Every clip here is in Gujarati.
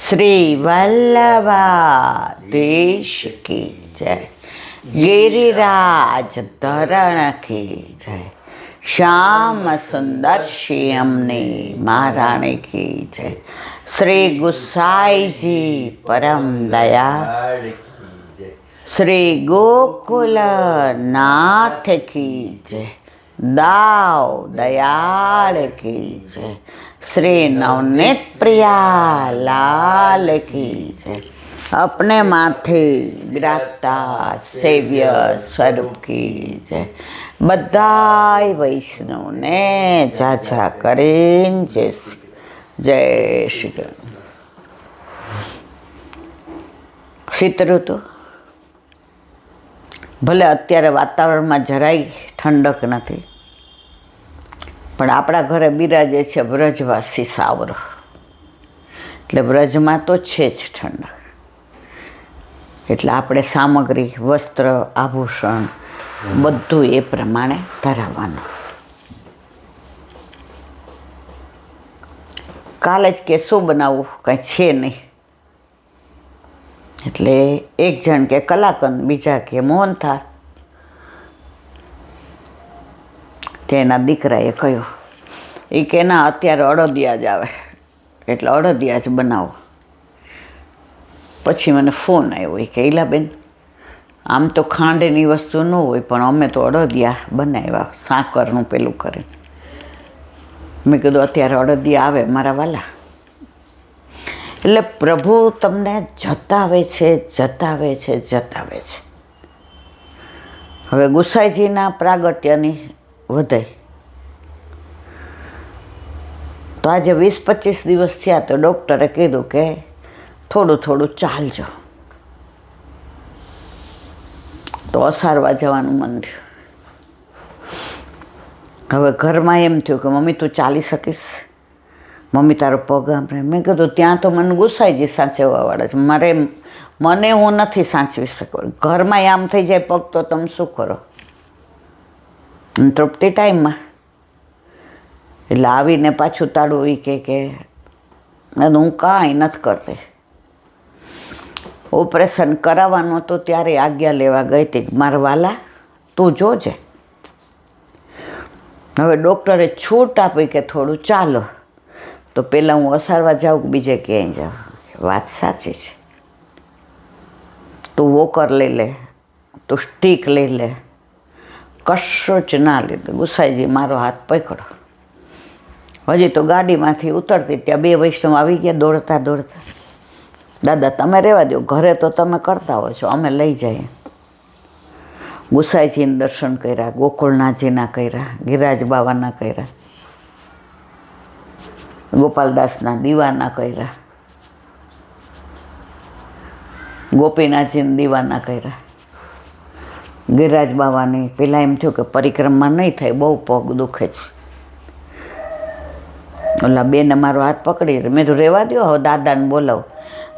શ્રી વલ્લભાધીશ કી જય, गिरिराज धरण की जय, श्याम सुंदर श्यामनी महारानी की जय, श्री गुसाई जी परम दया, श्री गोकुल नाथ की जय, दाव दयाल की जय, श्री नवनीत प्रिया लाल की जय, अपने माथे विराजता सेव्य स्वरूप की जय, बधाई वैष्णव ने जाजा करीन जय श्री कृष्ण। शीत ऋतु भले अत्यारे वातावरण में જરાય ठंडक नहीं, पण आपणा घरे बिराजे छे व्रजवासी सावरो, એટલે વ્રજમાં તો છે જ ઠંડક। એટલે આપણે સામગ્રી, વસ્ત્ર, આભૂષણ બધું એ પ્રમાણે ધરાવવાનું। કાલે જ કે શું બનાવવું, કંઈ છે નહીં, એટલે એક જણ કે કલાકંદ, બીજા કે મોહનથાળ। તેના દીકરાએ કહ્યું, એ કે ના અત્યારે અડદિયા જ આવે એટલે અડદિયા જ બનાવો। પછી મને ફોન આવ્યો, એ કે ઈલાબેન આમ તો ખાંડની વસ્તુ ન હોય પણ અમે તો અડદિયા બનાવ્યા સાકરનું પેલું કરીને। મેં કીધું અત્યારે અડદિયા આવે મારા વાલા। એટલે પ્રભુ તમને જતાવે છે, જતાવે છે, જતાવે છે। હવે ગુસાઈજીના પ્રાગટ્યની વધાઈ તો આજે 20-25 દિવસ થયા તો ડૉક્ટરે કીધું કે થોડું થોડું ચાલજો। તો અસારવા જવાનું મન થયું। હવે ઘરમાં એમ થયું કે મમ્મી તું ચાલી શકીશ, મમ્મી તારો પગ આમ રહે। મેં કીધું ત્યાં તો મને ગુસાઈજી સાચવવાવાળા છે, મને હું નથી સાચવી શકવા। ઘરમાં આમ થઈ જાય પગ તો તમે શું કરો? તૃપ્તિ ટાઈમમાં એટલે આવીને પાછું તાળું એ કે હું કાંઈ નથી કરતી। ઓપરેશન કરાવવાનું હતું ત્યારે આજ્ઞા લેવા ગઈ હતી, મારા વાલા તું જોજે। હવે ડૉક્ટરે છૂટ આપી કે થોડું ચાલો, તો પહેલાં હું અસારવા જાઉં કે બીજે ક્યાંય જાઉં? વાત સાચી છે। તું વોકર લઈ લે, તું સ્ટીક લઈ લે, કશું જ ના લીધું। ગુસાઈજી મારો હાથ પકડો। હજી તો ગાડીમાંથી ઉતરતી ત્યાં બે વૈષ્ણવ આવી ગયા દોડતા દોડતા, દાદા તમે રહેવા દો, ઘરે તો તમે કરતા હો છો, અમે લઈ જઈએ। ગુસાઈજીના દર્શન કર્યા, ગોકુળનાથજીના કર્યા, ગિરિરાજ બાવાના કર્યા, ગોપાલદાસના દીવાના કર્યા, ગોપીનાથજીના દીવાના કર્યા, ગિરિરાજ બાવાની પેલા એમ થયું કે પરિક્રમા નહીં થાય, બહુ પગ દુખે છે। ઓલા બેને મારો હાથ પકડી, મેં તો રહેવા દો, હવે દાદાને બોલાવો।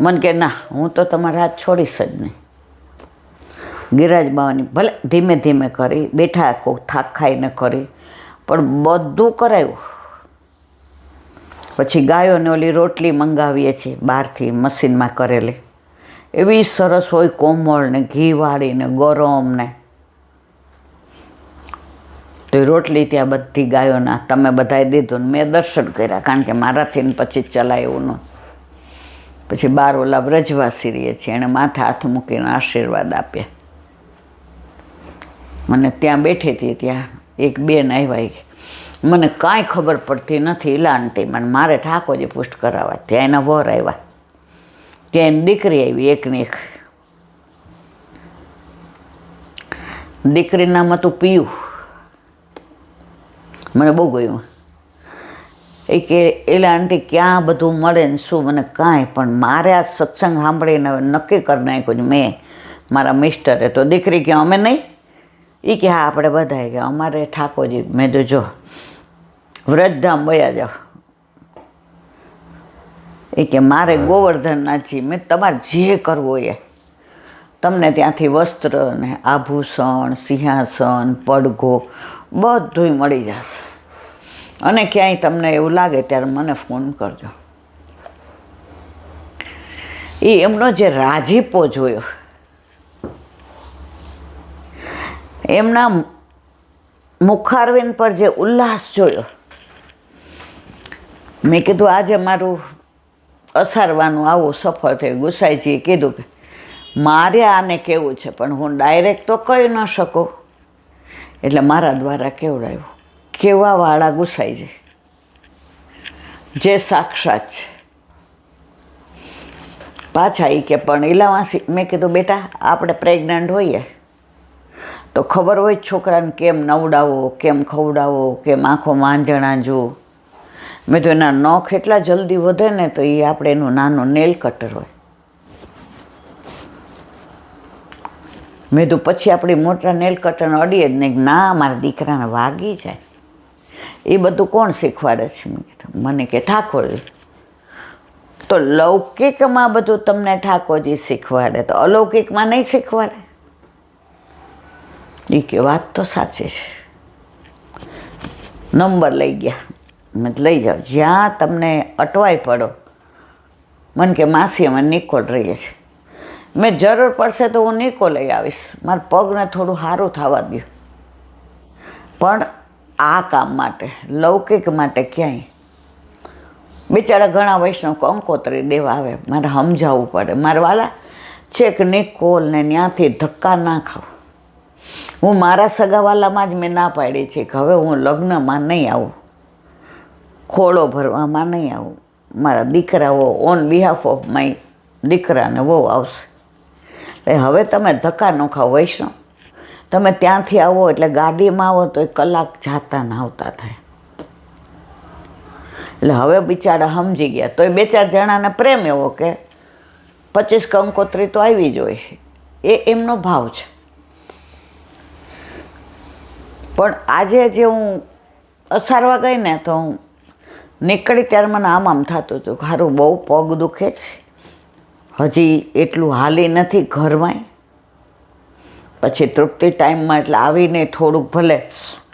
મને કે ના હું તો તમારા હાથ છોડીશ જ નહીં। ગિરિરાજ બાવાની ભલે ધીમે ધીમે કરી, બેઠા કોઈ થાક ખાઈને કરી, પણ બધું કરાયું। પછી ગાયોને ઓલી રોટલી મંગાવીએ છીએ બહારથી મશીનમાં કરેલી, એવી સરસ હોય, કોમળ ને ઘીવાળી ને ગરમ ને, તો એ રોટલી ત્યાં બધી ગાયોના તમે બધાએ દીધું ને મેં દર્શન કર્યા, કારણ કે મારાથી પછી ચલાય એવું ન। પછી બાર ઓલા વ્રજવાસી રહીએ છીએ, એણે માથે હાથ મૂકીને આશીર્વાદ આપ્યા। મને ત્યાં બેઠી હતી, ત્યાં એક બેન આવ્યા, મને કાંઈ ખબર પડતી નથી ઈલાનતી, મને મારે ઠાકોરજી પુષ્ટ કરાવવા। ત્યાં એના વર આવ્યા, ત્યાં એની દીકરી આવી, એકની એક દીકરીનું નામ હતું પિયુ। મને બહુ ગયું। એ કે એલા આંટી ક્યાં બધું મળે ને શું, મને કાંઈ, પણ મારે આ સત્સંગ સાંભળીને હવે નક્કી કરી નાખ્યું મેં, મારા મિસ્ટરે તો દીકરી કે અમે નહીં, એ કે હા આપણે બધાએ કે અમારે ઠાકોરજી। મેં તો જો વ્રજધામ વયા જાઓ, એ કે મારે ગોવર્ધનનાથજી। મેં તમારે જે કરવું એ, તમને ત્યાંથી વસ્ત્ર ને આભૂષણ, સિંહાસન, પડઘો બધુંય મળી જશે। અને ક્યાંય તમને એવું લાગે ત્યારે મને ફોન કરજો। એ એમનો જે રાજીપો જોયો, એમના મુખારવિંદ પર જે ઉલ્લાસ જોયો, મેં કીધું આજે મારું અસારવાનું આવું સફળ થયું. ગુસાઈજીએ કીધું કે મારે આને કેવું છે, પણ હું ડાયરેક્ટ તો કહી ન શકું, એટલે મારા દ્વારા કેવડાવ્યું. કેવાવાળા ગુસાઈજી, જે સાક્ષાત છે. પાછા એ કે પણ ઇલાવાસી, મેં કીધું બેટા આપણે પ્રેગ્નન્ટ હોઈએ તો ખબર હોય છોકરાને કેમ નવડાવો, કેમ ખવડાવો, કેમ આંખોમાં આંજણા જોવું. મેં તો એના નખ એટલા જલ્દી વધે ને તો એ આપણે એનું નાનું નેલ કટર હોય. મેં તો પછી આપણી મોટા નેલ કટરને અડીએ જ નહીં, ના મારા દીકરાને વાગી જાય. એ બધું કોણ શીખવાડે છે? મેં કીધું મને કે ઠાકોરજી. તો લૌકિકમાં બધું તમને ઠાકોરજી શીખવાડે તો અલૌકિકમાં નહીં શીખવાડે? એ કે વાત તો સાચી છે. નંબર લઈ ગયા. મેં લઈ જાઓ, જ્યાં તમને અટવાઈ પડો. મને કે માસી અમે નિકોલ રહીએ છીએ. મેં જરૂર પડશે તો હું નિકો લઈ આવીશ, મારા પગને થોડું સારું થવા દો. પણ આ કામ માટે, લૌકિક માટે ક્યાંય. બિચારા ઘણા વૈષ્ણવ કંકોત્રી દેવા આવે, મારે સમજાવવું પડે. મારે વાલા છેક નિકોલ ને ત્યાંથી ધક્કા ના ખાવ. હું મારા સગાવાલામાં જ મેં ના પાડી છે કે હવે હું લગ્નમાં નહીં આવું, ખોળો ભરવામાં નહીં આવું. મારા દીકરાઓ ઓન બિહાફ ઓફ માય દીકરાને બહુ આવશે. હવે તમે ધક્કા ન ખાઓ વૈષ્ણવ. તમે ત્યાંથી આવો એટલે ગાડીમાં આવો તો 1 કલાક જાતા ને આવતા થાય. એટલે હવે બિચારા સમજી ગયા. તો એ 2-4 જણાને પ્રેમ એવો કે 25 કંકોત્રી તો આવી જોઈએ, એ એમનો ભાવ છે. પણ આજે જે હું અસારવા ગઈ ને તો હું નીકળી ત્યારે મને આમ થતું હતું, સારું બહુ પગ દુખે છે, હજી એટલું હાલી નથી ઘરમાંય. પછી તૃપ્તિ ટાઈમમાં એટલે આવીને થોડુંક ભલે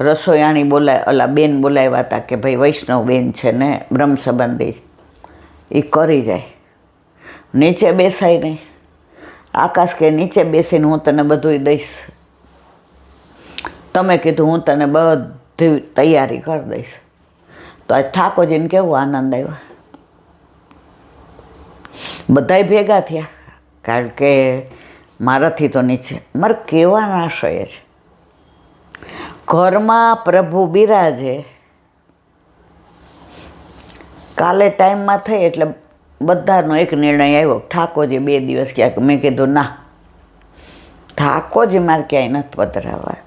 રસોયાણી ઓલા બેન બોલાવ્યા હતા કે ભાઈ વૈષ્ણવ બેન છે ને બ્રહ્મ સંબંધી, એ કરી જાય. નીચે બેસાય નહીં. આકાશ કે નીચે બેસીને હું તને બધું દઈશ. તમે કીધું હું તને બધી તૈયારી કરી દઈશ. તો આજ ઠાકોરજીને કેવું આનંદ આવ્યો. બધાય ભેગા થયા, કારણ કે મારાથી તો નીચે મારે કહેવાના આશય છે, ઘરમાં પ્રભુ બિરાજે. કાલે ટાઈમમાં થઈ એટલે બધાનો એક નિર્ણય આવ્યો, ઠાકોરજી 2 દિવસ ક્યાંક. મેં કીધું ના, ઠાકોરજી મારે ક્યાંય નથી પધરાવા.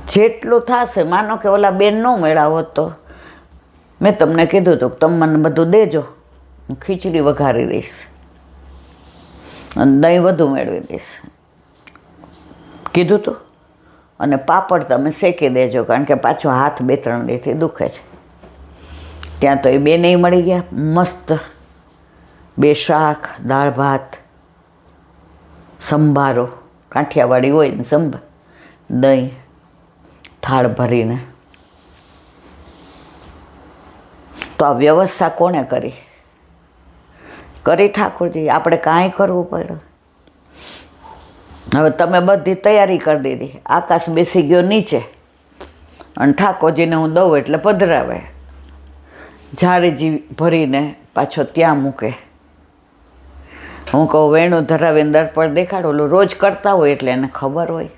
જેટલું થશે, માનો કે ઓલા બેન ન મેળાવો તો મેં તમને કીધું હતું તમે મને બધું દેજો, હું ખીચડી વઘારી દઈશ અને દહીં વધુ મેળવી દઈશ, કીધું હતું. અને પાપડ તમે શેકી દેજો, કારણ કે પાછો હાથ 2-3 દીથી દુખે છે. ત્યાં તો એ બેનેય મળી ગયા મસ્ત. 2 શાક, દાળ ભાત, સંભારો, કાઠિયાવાડી હોય ને સંભાર, દહીં, થાળ ભરીને. તો આ વ્યવસ્થા કોણે કરી? ઠાકોરજી. આપણે કાંઈ કરવું પડે? હવે તમે બધી તૈયારી કરી દીધી. આકાશ બેસી ગયો નીચે અને ઠાકોરજીને હું દઉં એટલે પધરાવે. ઝારીજી ભરીને પાછો ત્યાં મૂકે. હું કહું વેણું ધરાવીને દર્પણ દેખાડો. ઓલું રોજ કરતા હોય એટલે એને ખબર હોય.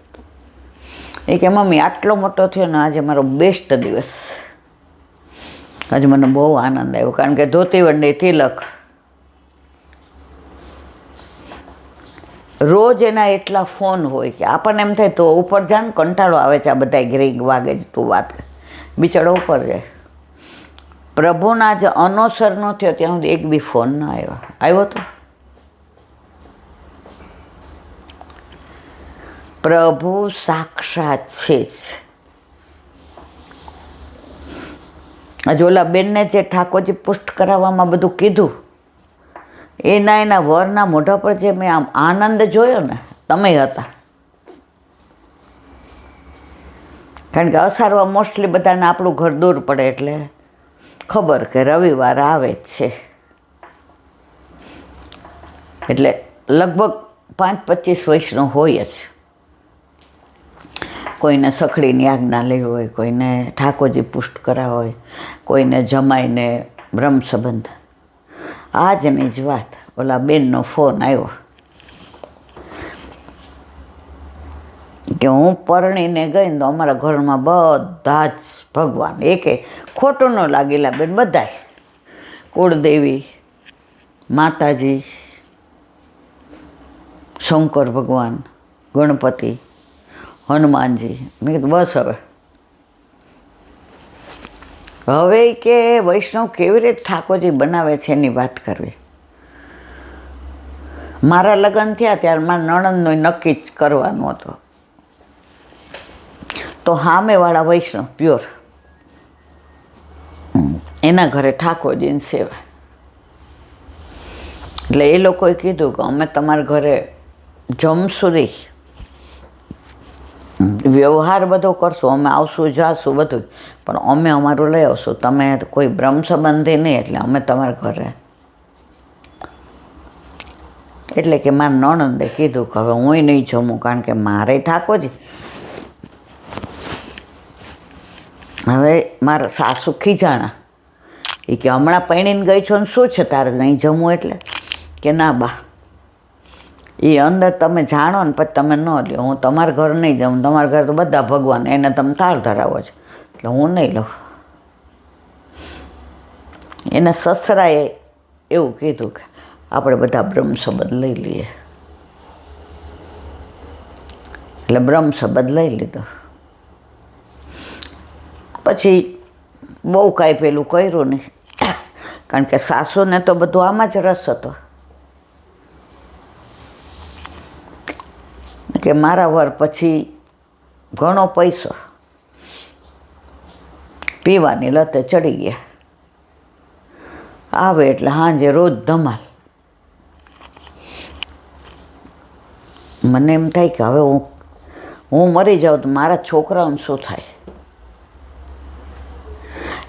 એ કે મમ્મી આટલો મોટો થયો ને આજે મારો બેસ્ટ દિવસ. આજે મને બહુ આનંદ આવ્યો, કારણ કે ધોતી વંડી તિલક રોજ એના એટલા ફોન હોય કે આપણને એમ થાય તો ઉપર જા ને, કંટાળો આવે છે આ બધા ગ્રીગ વાગે જ તું વાત. બિચારો ઉપર જાય. પ્રભુના જે અનોસર ન થયો ત્યાં સુધી એક બી ફોન ન આવ્યો. આવ્યો તો પ્રભુ સાક્ષાત છે જ. આજે ઓલા બેનને જે ઠાકોરજી પુષ્ટ કરાવવામાં બધું કીધું, એના વરના મોઢા પર જે મેં આમ આનંદ જોયો ને, તમે હતા. કારણ કે અસારવા મોસ્ટલી બધાને આપણું ઘર દૂર પડે એટલે ખબર કે રવિવાર આવે જ છે. એટલે લગભગ 5-25 વૈષ્ણવ હોય જ. કોઈને સખડીની આજ્ઞા લેવી હોય, કોઈને ઠાકોરજી પુષ્ટ કરાવ હોય, કોઈને જમાઈને બ્રહ્મ સંબંધ. આજની જ વાત, ઓલા બેનનો ફોન આવ્યો કે હું પરણીને ગઈ ને તો અમારા ઘરમાં બધા જ ભગવાન, એકે ખોટું ન લાગેલા બેન, બધાય કુળદેવી, માતાજી, શંકર ભગવાન, ગણપતિ, હનુમાનજી. મેં કીધું બસ હવે કે વૈષ્ણવ કેવી રીતે ઠાકોરજી બનાવે છે એની વાત કરવી. મારા લગ્ન થયા ત્યારે મારા નણંદનું નક્કી જ કરવાનું હતું. તો સામેવાળા વૈષ્ણવ પ્યોર, એના ઘરે ઠાકોરજીની સેવા. એટલે એ લોકોએ કીધું કે અમે તમારા ઘરે જમશું નહીં, વ્યવહાર બધો કરશું, અમે આવશું જાશું બધું, પણ અમે અમારું લઈ આવશું, તમે કોઈ બ્રહ્મ સંબંધી નહીં, એટલે અમે તમારા ઘરે. એટલે કે મારા નણંદે કીધું કે હવે હું નહીં જમું, કારણ કે મારે ઠાકોરજી. હવે મારા સાસુ ખીજાણા, એ કે હમણાં પૈણીને ગઈ છો ને શું છે તારે નહીં જમવું? એટલે કે ના બા, એ અંદર તમે જાણો ને પછી તમે ન લ્યો, હું તમારા ઘર નહીં જાઉં, તમારા ઘર તો બધા ભગવાન, એને તમે તાર ધરાવો છો, એટલે હું નહીં લઉં. એના સસરાએ એવું કીધું કે આપણે બધા બ્રહ્મ સંબંધ લઈ લઈએ, એટલે બ્રહ્મ સંબંધ લઈ લીધો. પછી બહુ કાંઈ પેલું કર્યું નહીં, કારણ કે સાસુને તો બધું આમાં જ રસ હતો કે મારા વર પછી ઘણો પૈસો, પીવાની લતે ચડી ગયા, આવે એટલે સાંજે રોજ ધમાલ. મને એમ થાય કે હવે હું મરી જાઉં તો મારા છોકરાઓને શું થાય?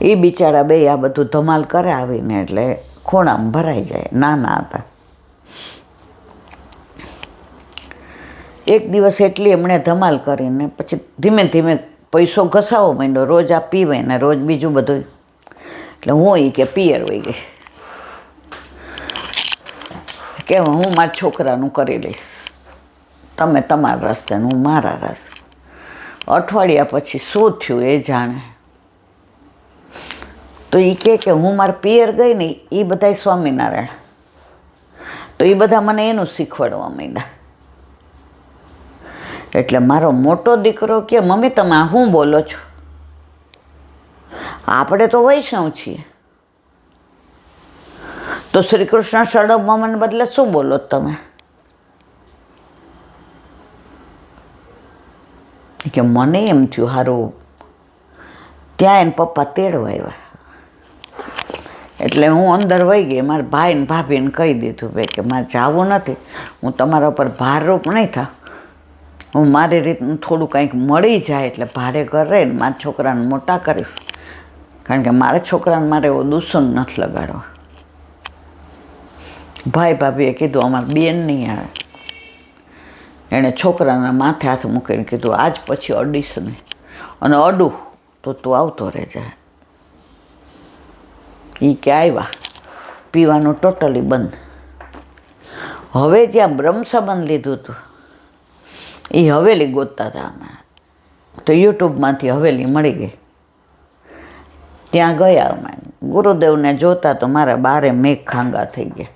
એ બિચારા બે આ બધું ધમાલ કરે આવીને, એટલે ખૂણામાં ભરાઈ જાય. નાના હતા. એક દિવસ એટલી એમણે ધમાલ કરીને પછી ધીમે ધીમે પૈસો ઘસાવો માંડ્યો, રોજ આ પીવે ને રોજ બીજું બધું. એટલે હું એ કે પિયર વહી ગઈ કે હું મારા છોકરાનું કરી લઈશ, તમે તમારા રસ્તે ને હું મારા રસ્તે. અઠવાડિયા પછી શું થયું એ જાણે. તો એ કે હું મારા પિયર ગઈ ને એ બધા સ્વામિનારાયણ, તો એ બધા મને એનું શીખવાડવા માંડ્યા. એટલે મારો મોટો દીકરો કે મમ્મી તમે આ શું બોલો છો? આપણે તો વૈષ્ણવ છીએ, તો શ્રી કૃષ્ણ શરણમને બદલે શું બોલો તમે? કે મને એમ થયું સારું, ત્યાં એને પપ્પા તેડવા આવ્યા. એટલે હું અંદર વહી ગઈ. મારા ભાઈ ને ભાભીને કહી દીધું ભાઈ કે મારે જવું નથી, હું તમારા ઉપર ભારરૂપ નહીં થાવ, હું મારી રીતનું થોડું કંઈક મળી જાય એટલે ભાડે ઘર રહીને મારા છોકરાને મોટા કરીશ, કારણ કે મારા છોકરાને મારે એવો દુસંગ નથી લગાડવો. ભાઈ ભાભીએ કીધું અમારે બેન નહીં આવે. એણે છોકરાના માથે હાથ મૂકીને કીધું આજ પછી અડીશ નહીં, અને અડું તો તું આવતો રહેજે. એ કે આવ્યા, પીવાનું ટોટલી બંધ. હવે જ્યાં બ્રહ્મ સંબંધ લીધું હતું એ હવેલી ગોતતા હતા અમે, તો યુટ્યુબમાંથી હવેલી મળી ગઈ. ત્યાં ગયા અમે, ગુરુદેવને જોતા તો મારા બારે મેઘ ખાંગા થઈ ગયા.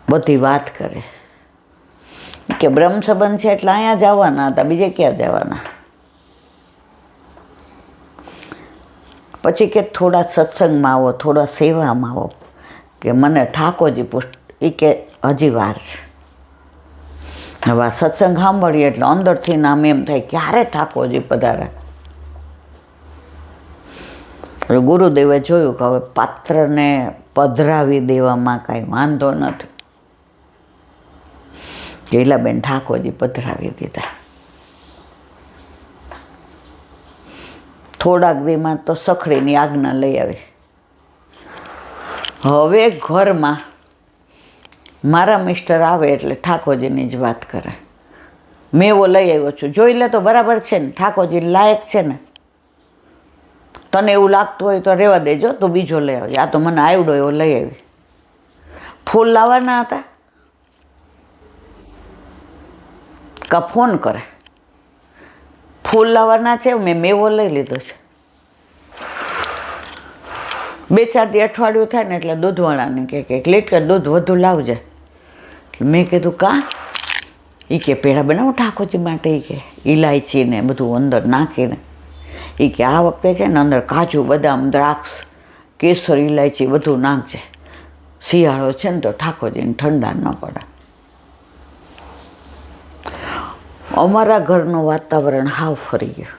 બધી વાત કરે કે બ્રહ્મ સંબંધ છે એટલે અહીંયા જવાના હતા, બીજે ક્યાં જવાના. પછી કે થોડા સત્સંગમાં આવો, થોડા સેવામાં આવો, કે મને ઠાકોરજી પુષ્ટ. એ કે હજી વાર છે. હવે આ સત્સંગ સાંભળીએ એટલે અંદરથી નામ એમ થાય ક્યારે ઠાકોરજી પધારે. ગુરુદેવે જોયું કે હવે પાત્રને પધરાવી દેવામાં કાંઈ વાંધો નથી. ગેલાબેન ઠાકોરજી પધરાવી દીધા. થોડાક દીમાં તો સખડીની આજ્ઞા લઈ આવી. હવે ઘરમાં મારા મિસ્ટર આવે એટલે ઠાકોરજીની જ વાત કરે. મેવો લઈ આવ્યો છું, જોઈ લે તો બરાબર છે ને, ઠાકોરજી લાયક છે ને. તને એવું લાગતું હોય તો રહેવા દેજો, તું બીજો લઈ આવજે. આ તો મને આવડો એવો લઈ આવી. ફૂલ લાવવાના હતા કા ફોન કરે, ફૂલ લાવવાના છે, મેં મેવો લઈ લીધો છે. 2-4 દી અઠવાડિયું થાય ને એટલે દૂધવાળાને કે 1 લીટર દૂધ વધુ લાવજે. મેં કીધું કાં? એ કે પેડા બનાવું ઠાકોરજી માટે. એ કે ઇલાયચી ને બધું અંદર નાખીને. એ કે આ વખતે છે ને અંદર કાજુ બદામ દ્રાક્ષ કેસર ઇલાયચી બધું નાખજે, શિયાળો છે ને તો ઠાકોરજીને ઠંડા ન પડે. અમારા ઘરનું વાતાવરણ હાવ ફરી ગયું.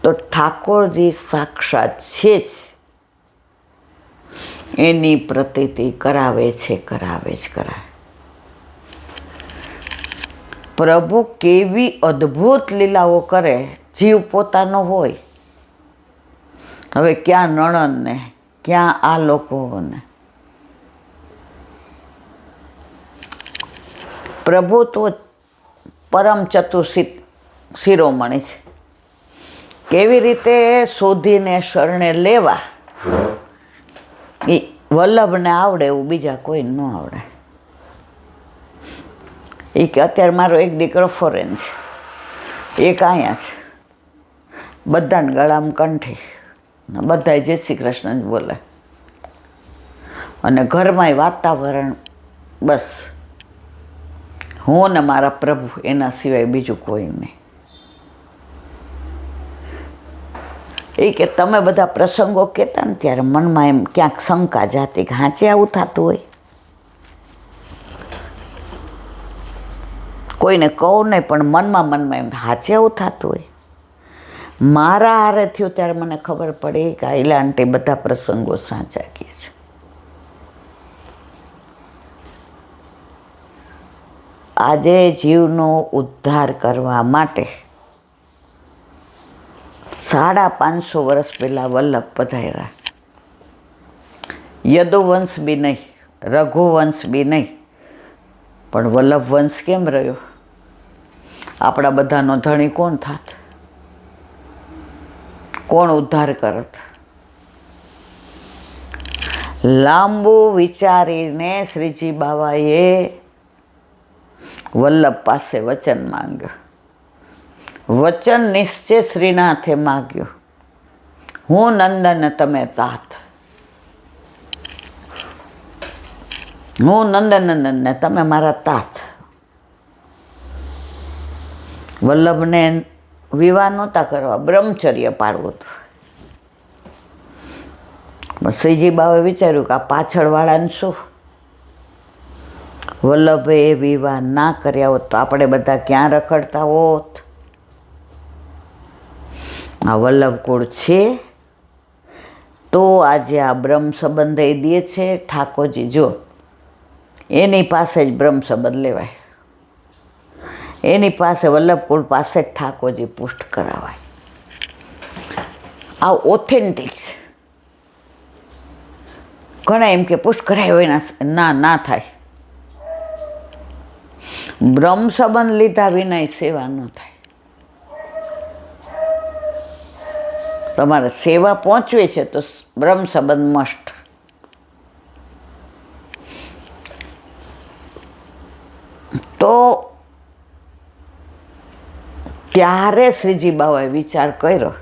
તો ઠાકોરજી સાક્ષાત છે જ, એની પ્રતીતિ કરાવે છે, કરાવે જ કરાવે. પ્રભુ કેવી અદ્ભુત લીલાઓ કરે, જીવ પોતાનો હોય. હવે ક્યાં નણંદને, ક્યાં આ લોકોને. પ્રભુ તો પરમ ચતુર શિરોમણી છે. કેવી રીતે શોધીને શરણે લેવા એ વલ્લભને આવડે એવું બીજા કોઈ ન આવડે. એ કે અત્યારે મારો એક દીકરો ફોરેન છે, એક અહીંયા છે, બધાને ગળામાં કંઠી, બધા જય શ્રી કૃષ્ણ જ બોલે. અને ઘરમાંય વાતાવરણ બસ હું ને મારા પ્રભુ, એના સિવાય બીજું કોઈ નહીં. એ કે તમે બધા પ્રસંગો કહેતા ને ત્યારે મનમાં એમ ક્યાંક શંકા જાતી કે હાચે આવું થતું હોય. કોઈને કહું નહીં પણ મનમાં એમ હાચે આવું થતું હોય. મારા હારે થયું ત્યારે મને ખબર પડી કે આઈલા આંટી બધા પ્રસંગો સાચા કહે છે. આજે જીવનો ઉદ્ધાર કરવા માટે 550 વર્ષ પહેલાં વલ્લભ પધાર્યા. યદુવંશ બી નહીં, રઘુવંશ બી નહીં, પણ વલ્લભ વંશ કેમ રહ્યો? આપણા બધાનો ધણી કોણ થાત? કોણ ઉદ્ધાર કરત? લાંબુ વિચારીને શ્રીજી બાવાએ વલ્લભ પાસે વચન માંગ્યો. વચન નિશ્ચય શ્રીનાથે માગ્યું, હું નંદન તમે તાત. હું નંદનંદન ને તમે મારા તાત. વલ્લભને વિવાહ નહોતા કરવા, બ્રહ્મચર્ય પાડવું હતું. શ્રીજી બાવે વિચાર્યું કે આ પાછળવાળાને શું? વલ્લભે એ વિવાહ ના કર્યા હોત તો આપણે બધા ક્યાં રખડતા હોત? આ વલ્લભ કુળ છે તો આજે આ બ્રહ્મ સંબંધ એ દે છે ઠાકોરજી. જો એની પાસે જ બ્રહ્મ સંબંધ લેવાય, એની પાસે વલ્લભ કુળ પાસે જ ઠાકોરજી પુષ્ટ કરાવાય. આ ઓથેન્ટિક છે. ઘણા એમ કે પુષ્ટ કરાય હોય ના થાય. બ્રહ્મ સંબંધ લીધા વિના સેવા ન થાય. તમારે સેવા પહોંચવી છે તો બ્રહ્મ સંબંધ મસ્ટ. તો ત્યારે શ્રીજી બાવાએ વિચાર કર્યો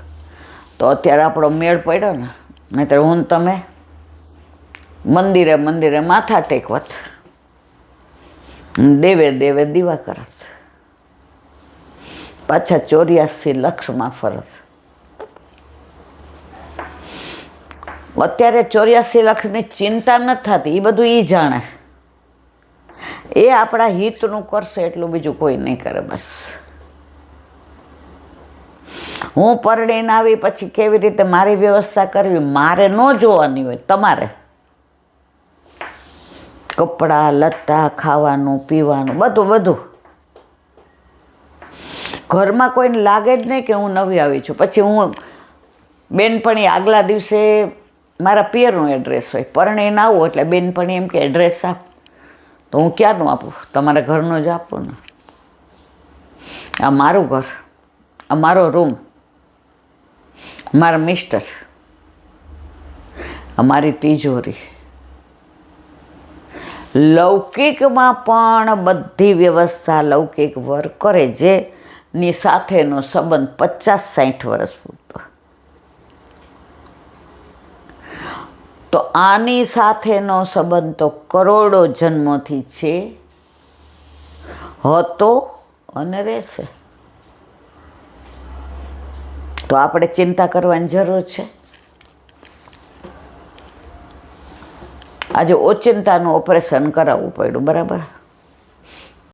તો અત્યારે આપણો મેળ પડ્યો ને, નહીંતર હું તમે મંદિરે મંદિરે માથા ટેકવત, દેવે દેવે દીવા કરત, પાછા 84 લક્ષમાં ફરત. અત્યારે 84 લક્ષની ચિંતા નથી થતી, એ બધું એ જાણે. એ આપણા હિતનું કરશે એટલું બીજું કોઈ નહીં કરે. બસ હું પરણીને આવી પછી કેવી રીતે મારી વ્યવસ્થા કરવી મારે ન જોવાની હોય, તમારે. કપડાં લત્તા, ખાવાનું પીવાનું બધું. ઘરમાં કોઈને લાગે જ નહીં કે હું નવી આવી છું. પછી હું બેનપણી આગલા દિવસે મારા પિયરનું એડ્રેસ હોય, પરણે ના આવું એટલે બેનપણી એમ કે એડ્રેસ આપ, તો હું ક્યાંનું આપું? તમારા ઘરનું જ આપું ને. આ મારું ઘર, આ મારો રૂમ, મારા મિસ્ટર, આ મારી તિજોરી. લૌકિકમાં પણ બધી વ્યવસ્થા લૌકિક વર કરે, જેની સાથેનો સંબંધ 50-60 વર્ષ પૂરતો. તો આની સાથેનો સંબંધ તો કરોડો જન્મોથી છે, હતો અને રહેશે. તો આપણે ચિંતા કરવાની જરૂર છે. આજે ઓચિંતાનું ઓપરેશન કરાવવું પડ્યું, બરાબર.